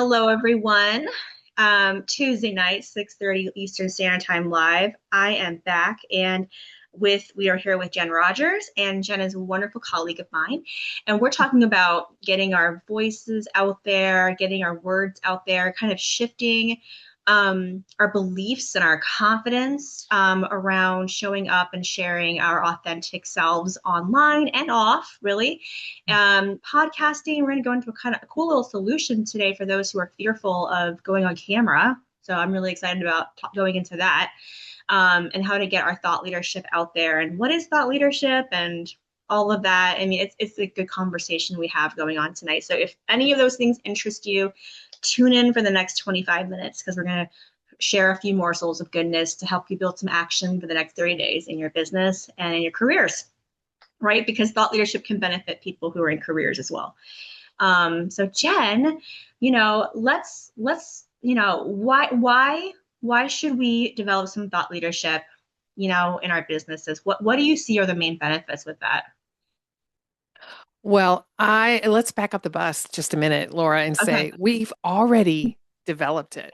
Hello, everyone. Tuesday night, 6:30 Eastern Standard Time live. I am back and we are here with Jen Rogers, and Jen is a wonderful colleague of mine. And we're talking about getting our voices out there, getting our words out there, kind of shifting our beliefs and our confidence around showing up and sharing our authentic selves online and off, really. Podcasting, we're going to go into a kind of a cool little solution today for those who are fearful of going on camera. So I'm really excited about going into that and how to get our thought leadership out there and what is thought leadership and all of that. I mean, it's a good conversation we have going on tonight. So if any of those things interest you, tune in for the next 25 minutes because we're going to share a few morsels of goodness to help you build some action for the next 30 days in your business and in your careers, right? Because thought leadership can benefit people who are in careers as well. So Jen, let's why should we develop some thought leadership, in our businesses? What do you see are the main benefits with that? Well, I let's back up the bus just a minute, Laura, and Okay. say we've already developed it.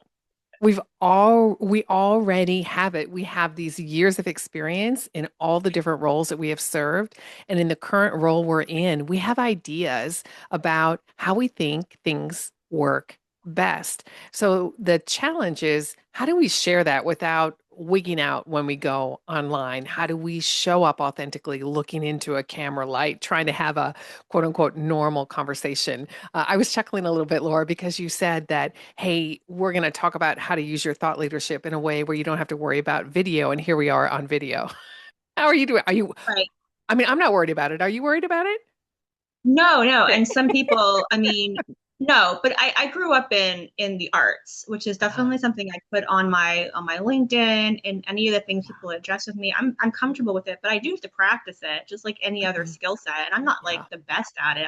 We already have it. We have these years of experience in all the different roles that we have served. And in the current role we're in, we have ideas about how we think things work best. So the challenge is how do we share that without wigging out when we go online? How do we show up authentically, looking into a camera light, trying to have a quote unquote normal conversation? I was chuckling a little bit, Laura, because you said that, hey, we're going to talk about how to use your thought leadership in a way where you don't have to worry about video. And here we are on video. How are you doing? Right. I mean, I'm not worried about it. Are you worried about it? No, no. Okay. And some people, I mean, no, but I grew up in the arts, which is definitely something I put on my LinkedIn and any of the things people address with me. I'm comfortable with it, but I do have to practice it just like any other Mhm. skill set. And I'm not like Yeah. the best at it.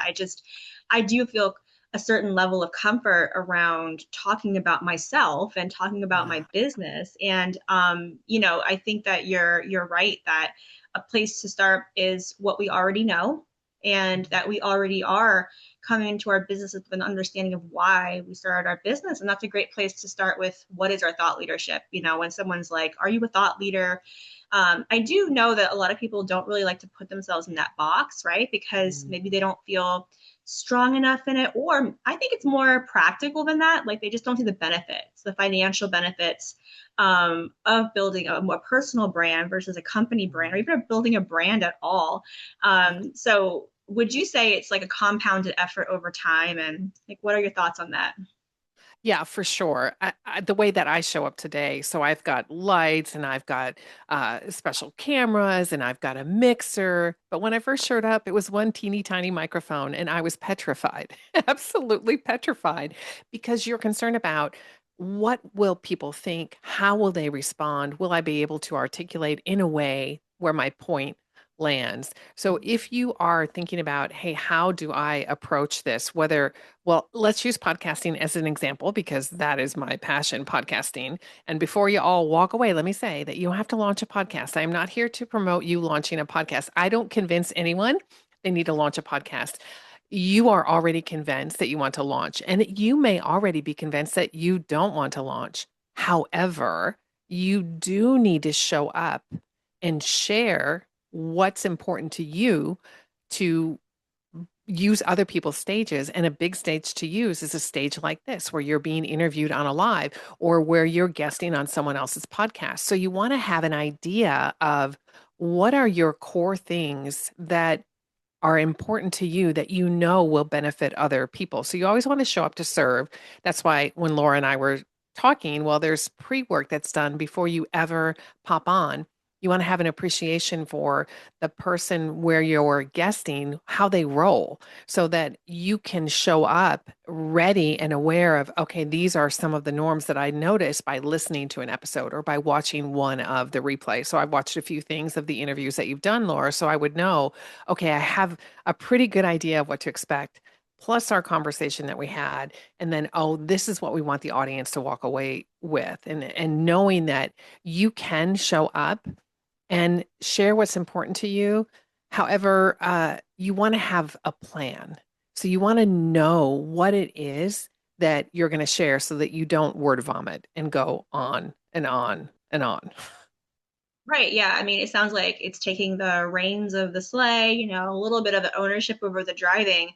I do feel a certain level of comfort around talking about myself and talking about Yeah. my business. And I think that you're right that a place to start is what we already know and that we already are coming into our businesses with an understanding of why we started our business. And that's a great place to start with what is our thought leadership? When someone's like, are you a thought leader? I do know that a lot of people don't really like to put themselves in that box, right? Because Mm. maybe they don't feel strong enough in it. Or I think it's more practical than that. Like they just don't see the benefits, the financial benefits of building a personal brand versus a company brand, or even building a brand at all. So would you say it's like a compounded effort over time? And like, what are your thoughts on that? Yeah, for sure. The way that I show up today, so I've got lights and I've got special cameras and I've got a mixer. But when I first showed up, it was one teeny tiny microphone and I was petrified, absolutely petrified, because you're concerned about what will people think? How will they respond? Will I be able to articulate in a way where my point lands? So if you are thinking about, hey, how do I approach this? Well, let's use podcasting as an example because that is my passion, podcasting. And before you all walk away, let me say that you have to launch a podcast. I am not here to promote you launching a podcast. I don't convince anyone they need to launch a podcast. You are already convinced that you want to launch, and you may already be convinced that you don't want to launch. However, you do need to show up and share what's important to you to use other people's stages. And a big stage to use is a stage like this, where you're being interviewed on a live or where you're guesting on someone else's podcast. So you want to have an idea of what are your core things that are important to you that you know will benefit other people. So you always want to show up to serve. That's why when Laura and I were talking, well, there's pre work that's done before you ever pop on. You want to have an appreciation for the person where you're guesting, how they roll, so that you can show up ready and aware of, okay, these are some of the norms that I noticed by listening to an episode or by watching one of the replays. So I've watched a few things of the interviews that you've done, Laura, so I would know, okay, I have a pretty good idea of what to expect, plus our conversation that we had. And then, oh, this is what we want the audience to walk away with. And knowing that you can show up and share what's important to you. However, you want to have a plan. So you want to know what it is that you're going to share so that you don't word vomit and go on and on and on. Right. Yeah. I mean, it sounds like it's taking the reins of the sleigh, a little bit of the ownership over the driving.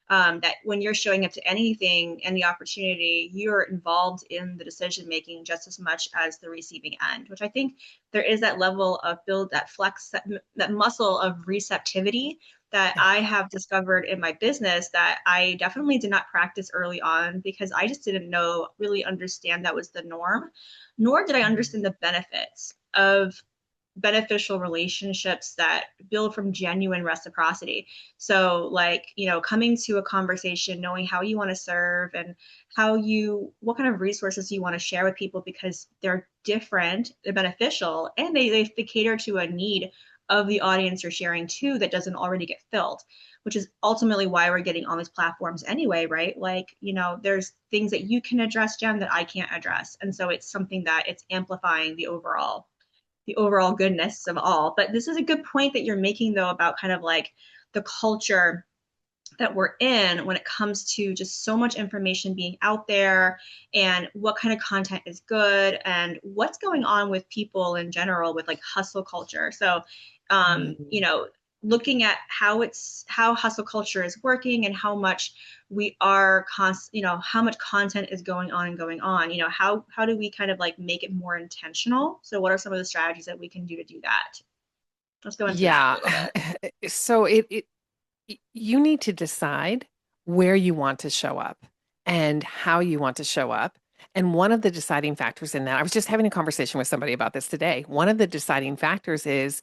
That when you're showing up to anything and the opportunity, you're involved in the decision making just as much as the receiving end, which I think there is that level of build, that flex, that muscle of receptivity that Yeah. I have discovered in my business that I definitely did not practice early on because I just didn't know, really understand that was the norm, nor did I Mhm. understand the benefits of beneficial relationships that build from genuine reciprocity. So, like, coming to a conversation, knowing how you want to serve and what kind of resources you want to share with people because they're different, they're beneficial, and they cater to a need of the audience you're sharing to that doesn't already get filled, which is ultimately why we're getting on these platforms anyway, right? Like, there's things that you can address, Jen, that I can't address. And so it's something that it's amplifying the overall goodness of all. But this is a good point that you're making, though, about kind of like the culture that we're in when it comes to just so much information being out there and what kind of content is good and what's going on with people in general with like hustle culture. So, um, you Mhm. know, looking at how hustle culture is working and how much we are how much content is going on and going on, how do we kind of like make it more intentional? So what are some of the strategies that we can do to do that? Let's go into that a Yeah. little bit. So you need to decide where you want to show up and how you want to show up. And one of the deciding factors in that, I was just having a conversation with somebody about this today. One of the deciding factors is,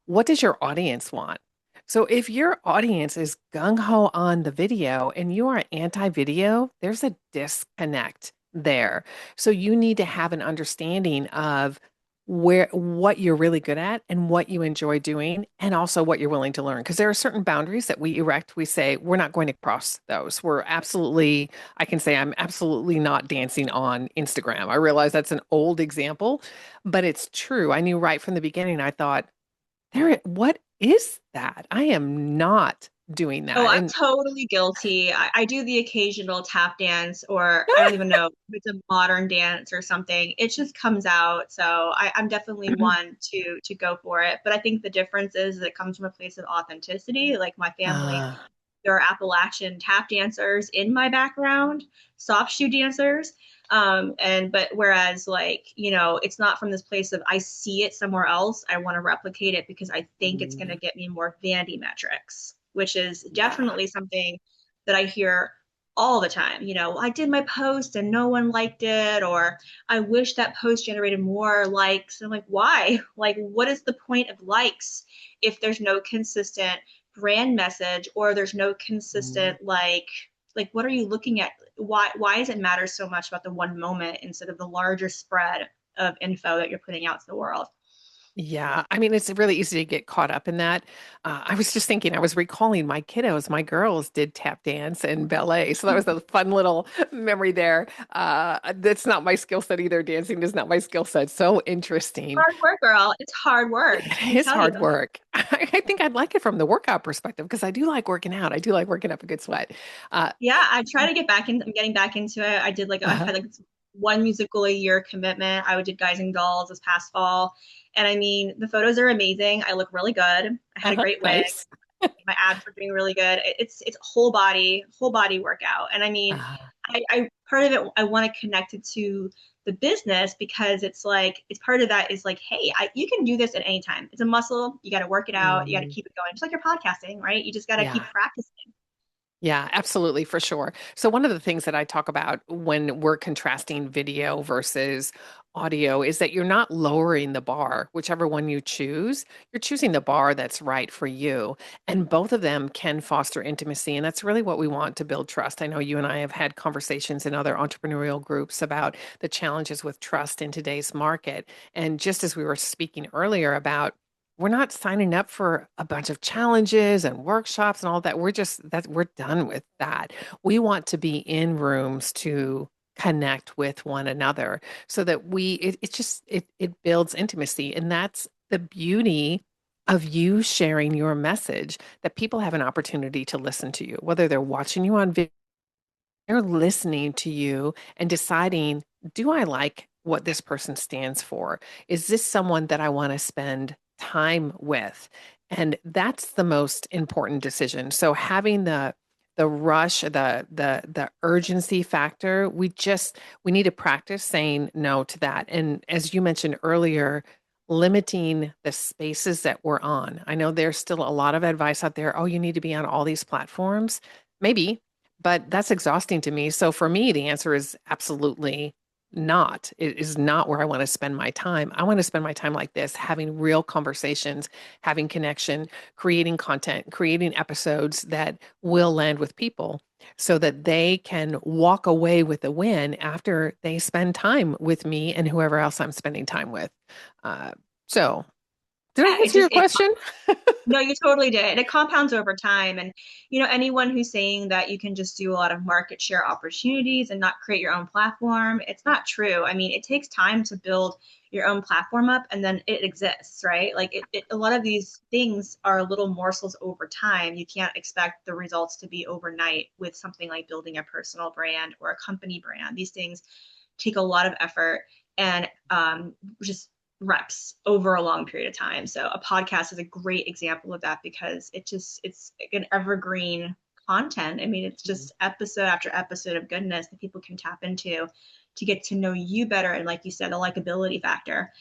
what does your audience want? So if your audience is gung ho on the video and you are anti video, there's a disconnect there. So you need to have an understanding of what you're really good at and what you enjoy doing and also what you're willing to learn, because there are certain boundaries that we erect. We say we're not going to cross those. We're absolutely, I can say I'm absolutely not dancing on Instagram. I realize that's an old example, but it's true. I knew right from the beginning. I thought, what is that? I am not doing Oh, that. I'm And totally guilty. I do the occasional tap dance, or I don't even know if it's a modern dance or something. It just comes out. So I'm definitely one to go for it. But I think the difference is that it comes from a place of authenticity. Like my family, uh, there are Appalachian tap dancers in my background, soft shoe dancers. And but whereas like, it's not from this place of I see it somewhere else, I want to replicate it because I think it's going to mm, get me more vanity metrics, which is yeah. definitely something that I hear all the time. I did my post and no one liked it, or I wish that post generated more likes. And I'm like, why? Like, what is the point of likes if there's no consistent brand message or there's no Mm. consistent like what are you looking at? Why does it matter so much about the one moment instead of the larger spread of info that you're putting out to the world? Yeah, I mean, it's really easy to get caught up in that. I was just thinking, I was recalling my kiddos, my girls did tap dance and ballet. So that was a fun little memory there. That's not my skill set either. Dancing is not my skill set. So interesting. Hard work, girl. It's hard work, It let me is tell you. hard work. I think I'd like it from the workout perspective because I do like working out. I do like working up a good sweat. Uh, Yeah, I try to get back in. I'm getting back into it. I uh, had like one musical a year commitment. I did Guys and Dolls this past fall, and I mean the photos are amazing. I look really good. I had a great wig. nice. My abs were doing really good. It's whole body workout. And I mean, Uh, I part of it I want to connect it to the business because it's like it's part of that is like, hey, you can do this at any time. It's a muscle. You got to work it out. You got to mm, keep it going, just like your podcasting, right? You just got to yeah. keep practicing. Yeah, absolutely, for sure. So, one of the things that I talk about when we're contrasting video versus audio is that you're not lowering the bar, whichever one you choose, you're choosing the bar that's right for you. And both of them can foster intimacy. And that's really what we want to build trust. I know you and I have had conversations in other entrepreneurial groups about the challenges with trust in today's market. And just as we were speaking earlier about, we're not signing up for a bunch of challenges and workshops and all that. We're done with that. We want to be in rooms to connect with one another so that it builds intimacy. And that's the beauty of you sharing your message, that people have an opportunity to listen to you, whether they're watching you on video They're listening to you and deciding, do I like what this person stands for? Is this someone that I want to spend time with? And that's the most important decision. So having the rush, the urgency factor, we need to practice saying no to that. And as you mentioned earlier, limiting the spaces that we're on. I know there's still a lot of advice out there. Oh, you need to be on all these platforms. Maybe, but that's exhausting to me. So for me, the answer is absolutely not. It is not where I want to spend my time. I want to spend my time like this, having real conversations, having connection, creating content, creating episodes that will land with people so that they can walk away with a win after they spend time with me and whoever else I'm spending time with. Uh, so, did I Yeah, answer your question? no, you totally did. It compounds over time. And, anyone who's saying that you can just do a lot of market share opportunities and not create your own platform, it's not true. I mean, it takes time to build your own platform up and then it exists, right? Like a lot of these things are little morsels over time. You can't expect the results to be overnight with something like building a personal brand or a company brand. These things take a lot of effort and just reps over a long period of time. So a podcast is a great example of that because it's an evergreen content. I mean, it's just episode after episode of goodness that people can tap into to get to know you better. And like you said, the likability factor,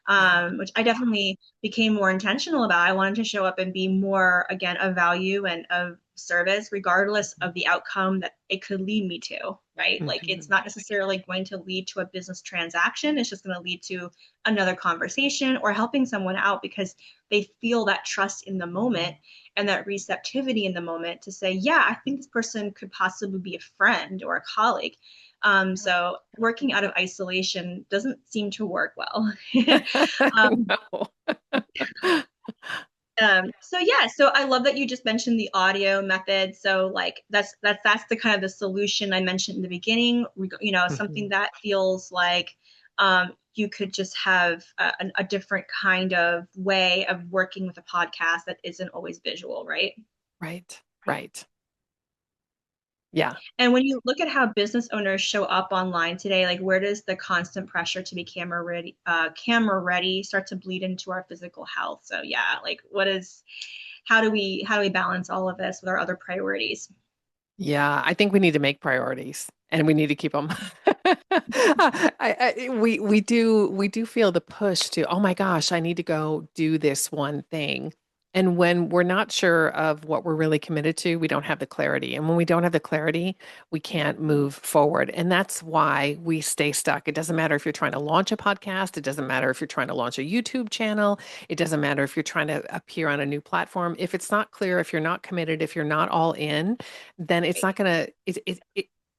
Yeah. which I definitely became more intentional about. I wanted to show up and be more, again, of value and of service, regardless of the outcome that it could lead me to, right? Like it's Mhm. not necessarily going to lead to a business transaction. It's just going to lead to another conversation or helping someone out because they feel that trust in the moment and that receptivity in the moment to say, yeah, I think this person could possibly be a friend or a colleague. So working out of isolation doesn't seem to work well. um, No. so yeah, so I love that you just mentioned the audio method. So like that's the kind of the solution I mentioned in the beginning. Something Mhm. that feels like you could just have a different kind of way of working with a podcast that isn't always visual, right? Right. Right. Yeah. And when you look at how business owners show up online today, like where does the constant pressure to be camera ready start to bleed into our physical health? So yeah, like how do we balance all of this with our other priorities? Yeah, I think we need to make priorities and we need to keep them. We do feel the push to, oh my gosh, I need to go do this one thing. And when we're not sure of what we're really committed to, we don't have the clarity. And when we don't have the clarity, we can't move forward. And that's why we stay stuck. It doesn't matter if you're trying to launch a podcast, it doesn't matter if you're trying to launch a YouTube channel, it doesn't matter if you're trying to appear on a new platform. If it's not clear, if you're not committed, if you're not all in, then it's not gonna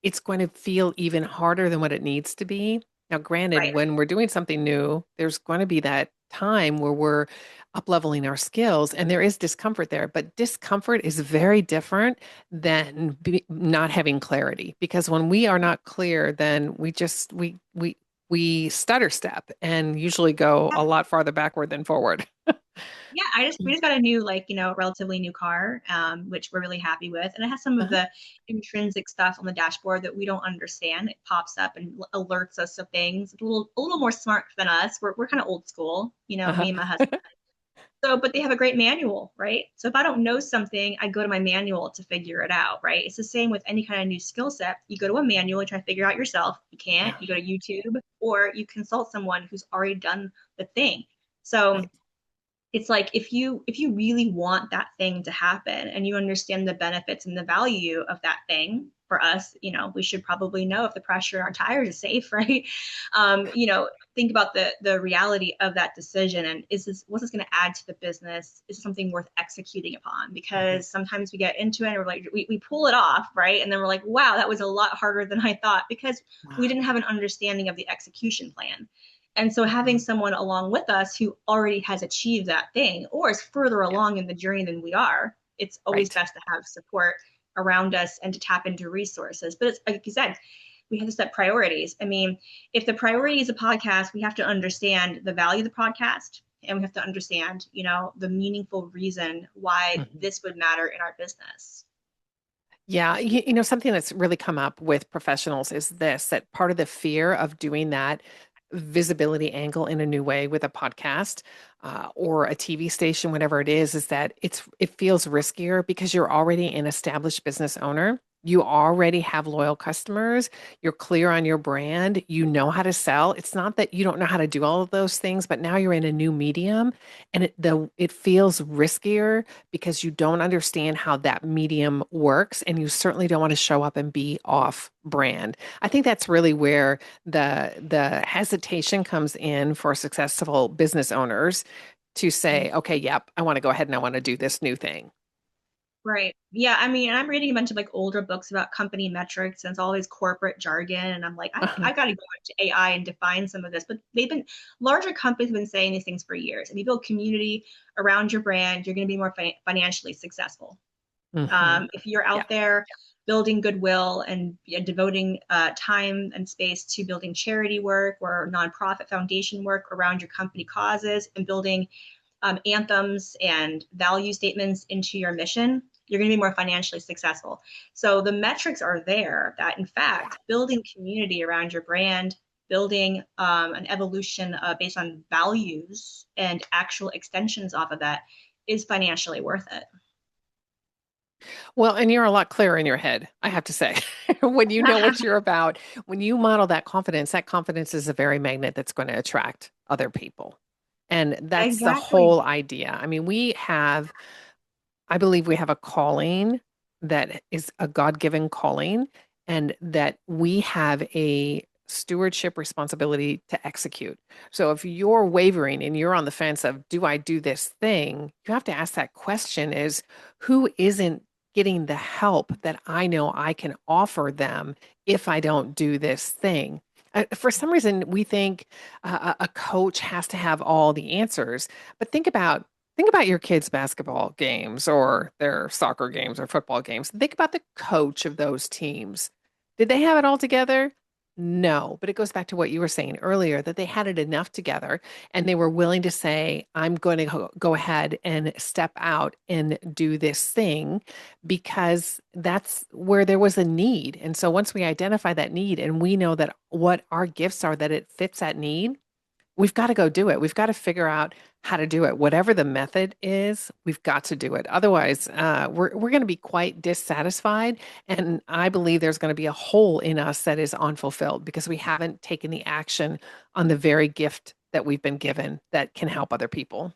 it's going to feel even harder than what it needs to be. Now, granted, Right. when we're doing something new, there's going to be that time where we're up leveling our skills and there is discomfort there, but discomfort is very different than not having clarity because when we are not clear, then we stutter step and usually go a lot farther backward than forward. Yeah, we just got a new, like, relatively new car, which we're really happy with. And it has some of Uh-huh. the intrinsic stuff on the dashboard that we don't understand. It pops up and alerts us of things. It's a little more smart than us. We're kind of old school, Uh-huh. me and my husband. So, but they have a great manual, right? So if I don't know something, I go to my manual to figure it out, right? It's the same with any kind of new skill set. You go to a manual and try to figure it out yourself. You can't. Yeah, You go to YouTube or you consult someone who's already done the thing. So right. it's like if you really want that thing to happen and you understand the benefits and the value of that thing for us, we should probably know if the pressure on our tires is safe, right? Think about the reality of that decision and what's this going to add to the business? Is it something worth executing upon? Mhm. Because sometimes we get into it and we're like we pull it off, right? And then we're like, wow, that was a lot harder than I thought because we Wow. didn't have an understanding of the execution plan. And so having Mhm. someone along with us who already has achieved that thing or is further Yeah, along in the journey than we are, it's always right. best to have support around us and to tap into resources. But it's like you said, we have to set priorities. I mean, if the priority is a podcast, we have to understand the value of the podcast and we have to understand, the meaningful reason why Mhm. this would matter in our business. Yeah, something that's really come up with professionals is this, that part of the fear of doing that visibility angle in a new way with a podcast or a TV station, whatever it is that it feels riskier because you're already an established business owner. You already have loyal customers. You're clear on your brand. You know how to sell. It's not that you don't know how to do all of those things, but now you're in a new medium and it feels riskier because you don't understand how that medium works and you certainly don't want to show up and be off brand. I think that's really where the hesitation comes in for successful business owners to say, okay, yep, I want to go ahead and I want to do this new thing. Right. Yeah. I mean, I'm reading a bunch of like older books about company metrics and it's all this corporate jargon. And I'm like, I got to go into AI and define some of this. But larger companies have been saying these things for years. If you build community around your brand, you're going to be more financially successful. Hmm. If you're Yeah. out there building goodwill and devoting time and space to building charity work or nonprofit foundation work around your company causes and building anthems and value statements into your mission, you're going to be more financially successful. So the metrics are there that, in fact, building community around your brand, building an evolution based on values and actual extensions off of that is financially worth it. Well, and you're a lot clearer in your head, I have to say. When you know what you're about, when you model that confidence is a very magnet that's going to attract other people. And that's the Exactly. whole idea. I mean, I believe we have a calling that is a God-given calling, and that we have a stewardship responsibility to execute. So if you're wavering and you're on the fence of, do I do this thing? You have to ask that question is, who isn't getting the help that I know I can offer them if I don't do this thing? For some reason, we think a coach has to have all the answers, but think about your kids' basketball games or their soccer games or football games. Think about the coach of those teams. Did they have it all together? No, but it goes back to what you were saying earlier that they had it enough together and they were willing to say, I'm going to go ahead and step out and do this thing because that's where there was a need. And so once we identify that need and we know that what our gifts are, that it fits that need, we've got to go do it. We've got to figure out how to do it. Whatever the method is, we've got to do it. Otherwise, we're going to be quite dissatisfied, and I believe there's going to be a hole in us that is unfulfilled because we haven't taken the action on the very gift that we've been given that can help other people.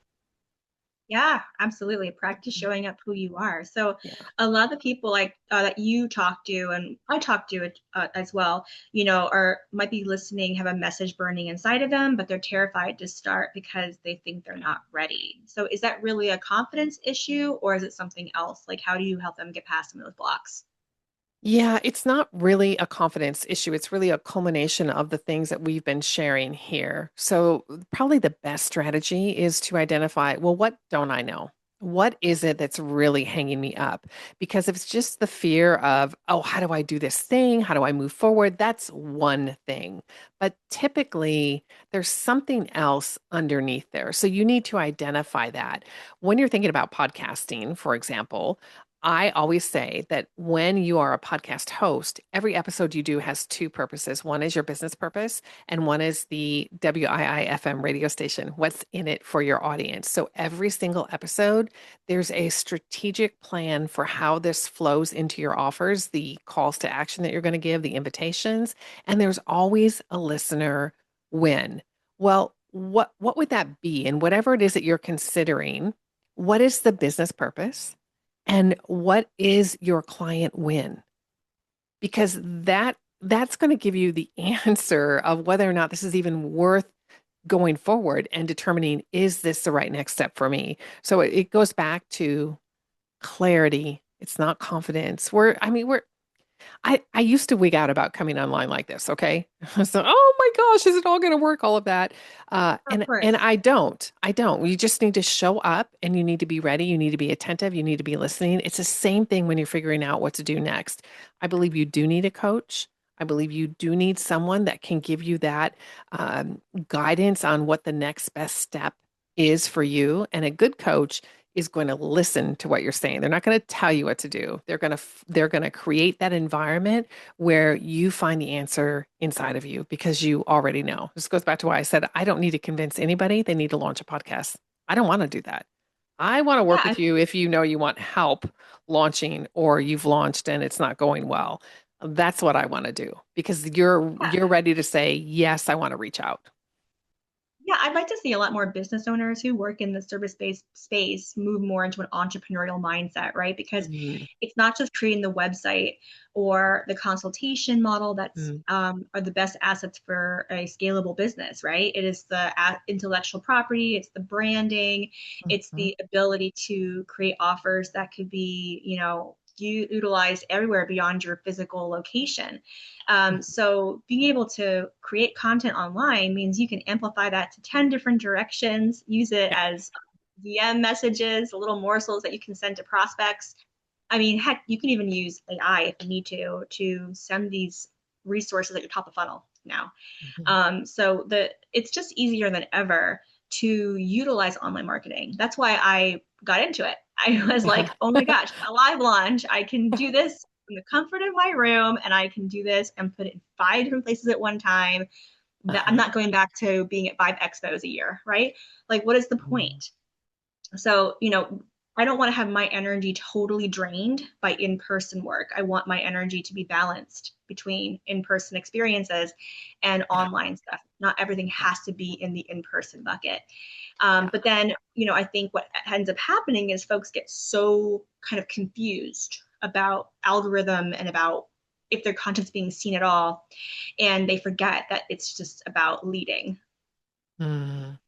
Yeah, absolutely. Practice showing up who you are. So, Yeah. a lot of the people like that you talk to, and I talk to as well, are might be listening, have a message burning inside of them, but they're terrified to start because they think they're not ready. So, is that really a confidence issue, or is it something else? Like, how do you help them get past some of those blocks? Yeah, it's not really a confidence issue. It's really a culmination of the things that we've been sharing here. So, probably the best strategy is to identify, well, what don't I know? What is it that's really hanging me up? Because if it's just the fear of, oh, how do I do this thing? How do I move forward? That's one thing. But typically, there's something else underneath there. So, you need to identify that. When you're thinking about podcasting, for example, I always say that when you are a podcast host, every episode you do has two purposes. One is your business purpose, and one is the WIIFM radio station. What's in it for your audience? So every single episode, there's a strategic plan for how this flows into your offers, the calls to action that you're going to give, the invitations, and there's always a listener win. Well, what would that be? And whatever it is that you're considering, what is the business purpose? And what is your client win? Because that's going to give you the answer of whether or not this is even worth going forward and determining, is this the right next step for me? So it goes back to clarity. It's not confidence. I used to wig out about coming online like this, okay? So, oh my gosh, is it all going to work? All of that. Of And course. I don't. I don't. You just need to show up and you need to be ready. You need to be attentive. You need to be listening. It's the same thing when you're figuring out what to do next. I believe you do need a coach. I believe you do need someone that can give you that guidance on what the next best step is for you. And a good coach is going to listen to what you're saying. They're not going to tell you what to do. They're going to create that environment where you find the answer inside of you because you already know. This goes back to why I said I don't need to convince anybody they need to launch a podcast. I don't want to do that. I want to work Yeah, with you if you know you want help launching or you've launched and it's not going well. That's what I want to do because you're ready to say, yes, I want to reach out. yeah, I'd like to see a lot more business owners who work in the service-based space move more into an entrepreneurial mindset, right? Because Mm, it's not just creating the website or the consultation model that's mm, are the best assets for a scalable business, right? It is the intellectual property, it's the branding, it's mhm. the ability to create offers that could be, utilized everywhere beyond your physical location. So being able to create content online means you can amplify that to 10 different directions, use it Yeah. as DM messages, little morsels that you can send to prospects. I mean, heck, you can even use AI if you need to send these resources at your top of funnel now. Mhm. So it's just easier than ever to utilize online marketing. That's why I got into it. I was like, oh my gosh, a live launch. I can do this in the comfort of my room and I can do this and put it in 5 different places at one time. That I'm Uh-huh. not going back to being at 5 expos a year, right? Like, what is the Mhm. point? So, I don't want to have my energy totally drained by in person work. I want my energy to be balanced between in person experiences and Yeah. online stuff. Not everything has to be in the in person bucket. Yeah. But then, I think what ends up happening is folks get so kind of confused about algorithm and about if their content's being seen at all. And they forget that it's just about leading. Mm.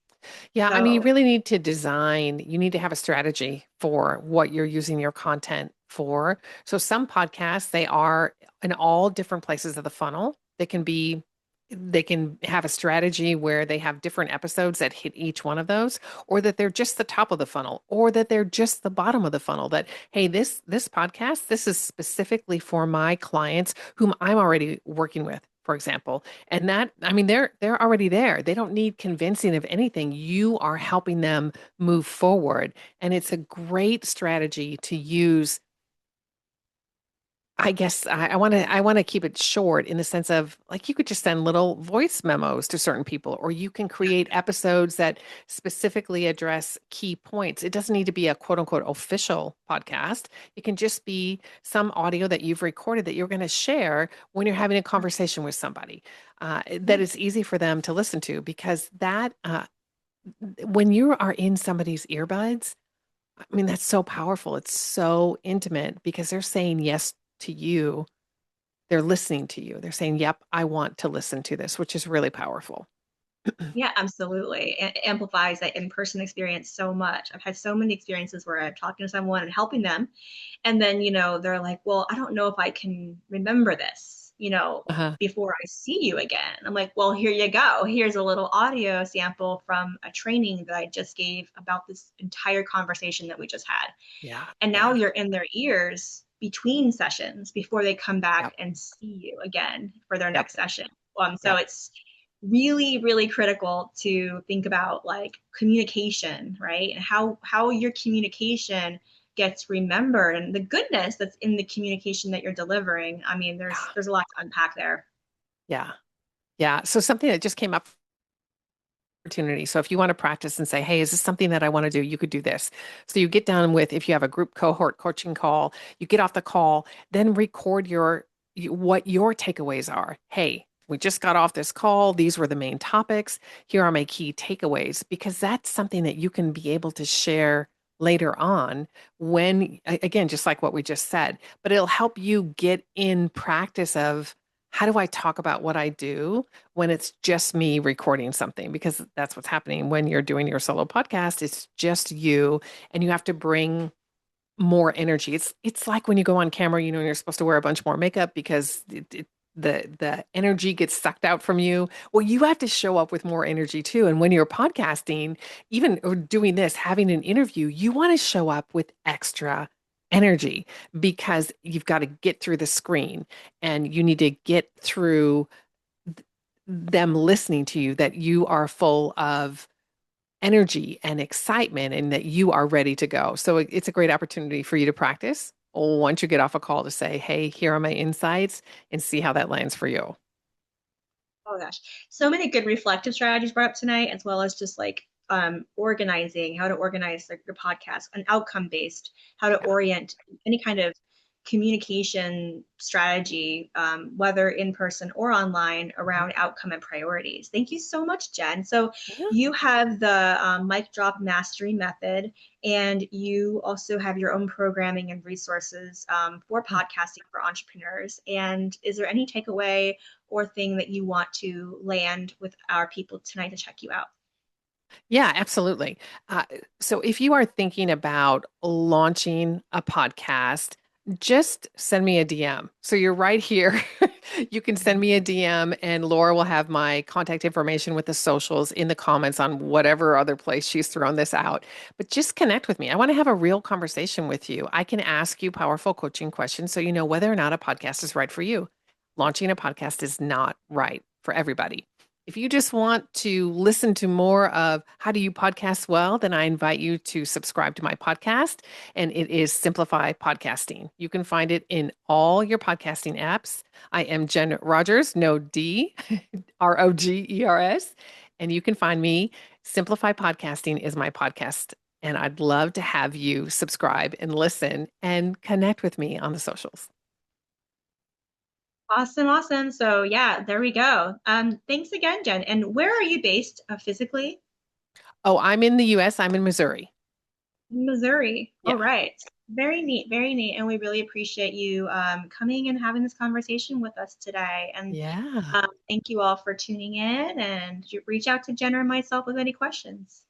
Yeah, I mean, you So, really need to design, you need to have a strategy for what you're using your content for. So some podcasts, they are in all different places of the funnel. They can have a strategy where they have different episodes that hit each one of those, or that they're just the top of the funnel, or that they're just the bottom of the funnel. That, hey, this podcast, this is specifically for my clients whom I'm already working with, for example. And that, I mean, they're already there. They don't need convincing of anything. You are helping them move forward. And it's a great strategy to use. I guess I want to keep it short in the sense of like you could just send little voice memos to certain people, or you can create episodes that specifically address key points. It doesn't need to be a quote unquote official podcast. It can just be some audio that you've recorded that you're going to share when you're having a conversation with somebody, that yeah. is easy for them to listen to because that when you are in somebody's earbuds, I mean, that's so powerful. It's so intimate because they're saying yes to you. They're listening to you. They're saying, "Yep, I want to listen to this," which is really powerful. Yeah, absolutely. It amplifies that in-person experience so much. I've had so many experiences where I'm talking to someone and helping them, and then, they're like, "Well, I don't know if I can remember this, Uh-huh. before I see you again." I'm like, "Well, here you go. Here's a little audio sample from a training that I just gave about this entire conversation that we just had." Yeah. And now Yeah. you're in their ears between sessions before they come back Yep. and see you again for their Yep. next session. So Yep. it's really, really critical to think about like communication, right? And how your communication gets remembered and the goodness that's in the communication that you're delivering. I mean, there's Yeah. there's a lot to unpack there. Yeah. Yeah. So something that just came up opportunity. So if you want to practice and say, hey, is this something that I want to do? You could do this. So you get done with, if you have a group cohort coaching call, you get off the call, then record what your takeaways are. Hey, we just got off this call. These were the main topics. Here are my key takeaways, because that's something that you can be able to share later on when, again, just like what we just said, but it'll help you get in practice of how do I talk about what I do when it's just me recording something, because that's what's happening when you're doing your solo podcast. It's just you, and you have to bring more energy. It's like when you go on camera, you're supposed to wear a bunch more makeup because the energy gets sucked out from you. Well, you have to show up with more energy too. And when you're podcasting, even or doing this, having an interview, you want to show up with extra energy because you've got to get through the screen and you need to get through them listening to you, that you are full of energy and excitement and that you are ready to go. So it's a great opportunity for you to practice once you get off a call to say, hey, here are my insights and see how that lands for you. Oh gosh, so many good reflective strategies brought up tonight, as well as just like organizing, how to organize like, your podcast, an outcome based, how to Yeah. orient any kind of communication strategy, whether in person or online, Mhm. around outcome and priorities. Thank you so much, Jen. So Yeah. you have the mic drop mastery method, and you also have your own programming and resources for Yeah. podcasting for entrepreneurs. And is there any takeaway or thing that you want to land with our people tonight to check you out? Yeah, absolutely. Uh, so if you are thinking about launching a podcast, just send me a DM. So you're right here. You can send me a DM, and Laura will have my contact information with the socials in the comments on whatever other place she's thrown this out. But just connect with me. I want to have a real conversation with you. I can ask you powerful coaching questions so you know whether or not a podcast is right for you. Launching a podcast is not right for everybody. If you just want to listen to more of how do you podcast well, then I invite you to subscribe to my podcast, and it is Simplify Podcasting. You can find it in all your podcasting apps. I am Jen Rogers, no D, Rogers, and you can find me. Simplify Podcasting is my podcast, and I'd love to have you subscribe and listen and connect with me on the socials. Awesome, awesome. So yeah, there we go. Thanks again, Jen. And where are you based physically? Oh, I'm in the US, I'm in Missouri. Missouri. All Yeah. right. Very neat, very neat. And we really appreciate you coming and having this conversation with us today. And Yeah. thank you all for tuning in and reach out to Jen or myself with any questions.